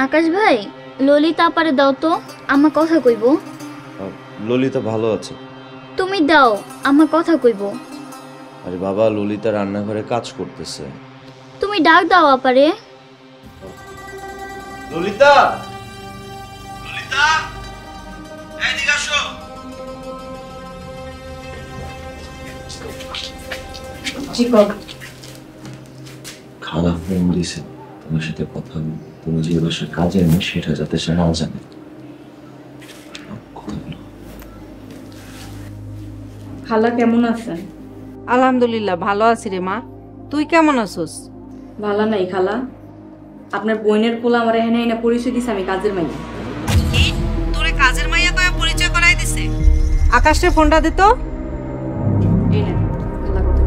আকাশ ভাই, ললিতা আপারে দাও তো, আমার কথা কইব। ললিতা ভালো আছে। তুমি দাও, আমার কথা কইব। আরে বাবা, ললিতা রান্নাঘরে কাজ করতেছে। তুমি ডাক দাও আপারে। ললিতা, ললিতা, এদিকে আসো। খালা ফোন দিছে তোমার সাথে কথা বলবো। তুমি যে বাসার কাজে নেই সেটা যাতে সে না জানে। খালা কেমন আছেন? আলহামদুলিল্লাহ ভালো আছি রে মা। তুই কেমন আছোস? ভালো নাই খালা। আপনার বোনের পোলা আমার এখানে এনে পরিচয় দিছে আমি কাজের মাইয়া। কি তোরে কাজের মাইয়া কয়া পরিচয় করাই দিছে? আকাশের ফোনটা দে তো। এই নেন, খালা কথা।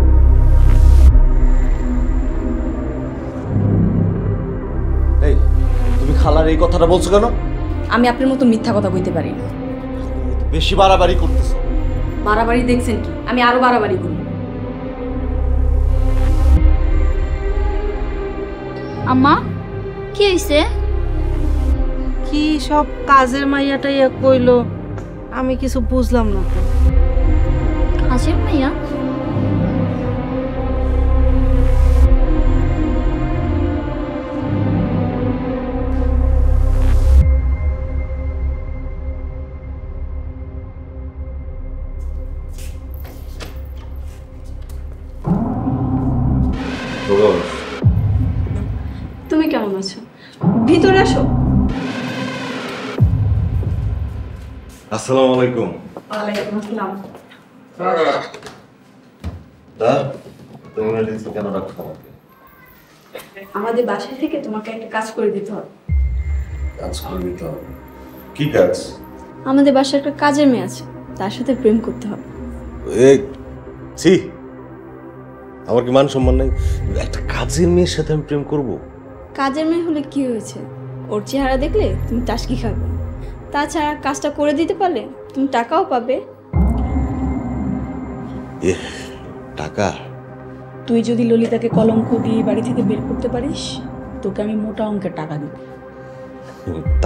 এই, তুমি খালার এই কথাটা বলছো কেন? আমি আপনার মতো মিথ্যা কথা কইতে পারি না। বেশি বাড়াবাড়ি করতেছো। বাড়াবাড়ি দেখছেন কি? আমি আরো বাড়াবাড়ি করি। আম্মা, কি হইছে? কি সব কাজের মাইয়াটাই কইলো, আমি কিছু বুঝলাম না তো। কাজের মাইয়া? তুমি কেমন আছো? ভিতরে আসো। আসসালামু আলাইকুম। ওয়ালাইকুম আসসালাম। তুমি মেডিসিন কেন রাখছো আমাকে? আমাদের বাসায় থেকে তোমাকে একটা কাজ করে দিতে হবে। কাজ করে দিতে হবে? কি কাজ? আমাদের বাসায় একটা কাজের মেয়ে আছে, তার সাথে প্রেম করতে হবে। ছি, আমার কি মান সম্মান নাই? একটা কাজের মেয়ের সাথে আমি প্রেম করব? কাজের মেয়ে হলে কি হয়েছে? ওর চেহারা দেখলে তুমি টাসকি খাবে। তাছাড়া কাজটা করে দিতে পারলে তুমি টাকাও পাবে। টাকা? তুই যদি ললিতাকে কলঙ্ক দিয়ে বাড়ি থেকে বের করতে পারিস, তোকে আমি মোটা অঙ্কের টাকা দিব।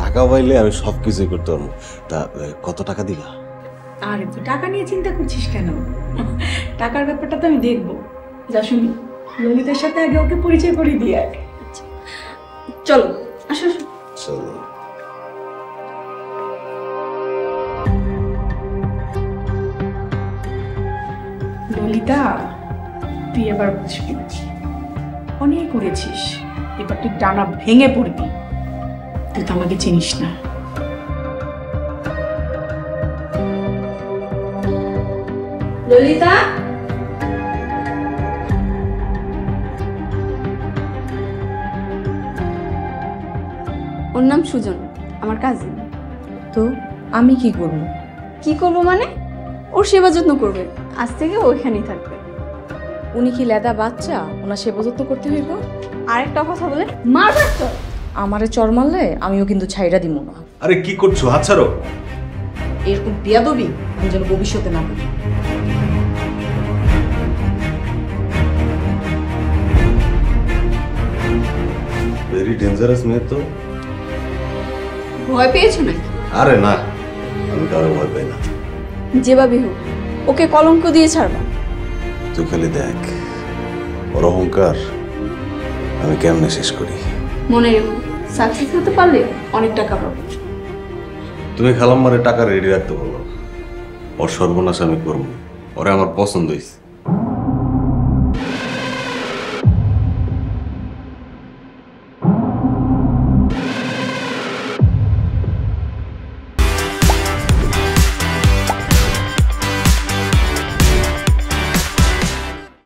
টাকা পাইলে আমি সব কিছুই করতে পারবো। তা কত টাকা দিবা? আরে তুই টাকা নিয়ে চিন্তা করছিস কেন? টাকার ব্যাপারটা তো আমি দেখবো। যা শুনি, ললিতার সাথে আগে ওকে পরিচয় করিয়ে দিয়ে আয়। চলো, আসো আসো। চলো। ললিতা, তুই এবার বুঝবি না। অনেক করেছিস, এবার তুই ডানা ভেঙে পড়বি। তুই তো আমাকে চিনিস না। ললিতা, ওর নাম সুজন, আমার কাজিন। তো আমি কি করব? কি করবো মানে? ওর সেবা যত্ন করবে, আজ থেকে ওইখানেই থাকবে। উনি কি লেদা বাচ্চা, ওনার সেবা যত্ন করতে হইব? আরেকটা কথা বলে মারবে তো। আমারে চর মারলে আমিও কিন্তু ছাইড়া দিব না। আরে কি করছো? হাত ছাড়ো। এরকম বেয়াদবি আমি যেন ভবিষ্যতে না করি। ভেরি ডেঞ্জারাস মেয়ে তো। ভয় পেয়েছো নাকি? আরে না, আমি কারো ভয় পাই না। যেভাবে হোক ওকে কলঙ্ক দিয়ে ছাড়বা। তুই খালি দেখ ওর অহংকার আমি কেমনে শেষ করি। মনে রেখো, সাকসেস হতে পারলে অনেক টাকা পাবো। তুমি খালাম্মারে টাকা রেডি রাখতে বলো। ওর সর্বনাশ আমি করবো। ওরে আমার পছন্দ হয়েছে।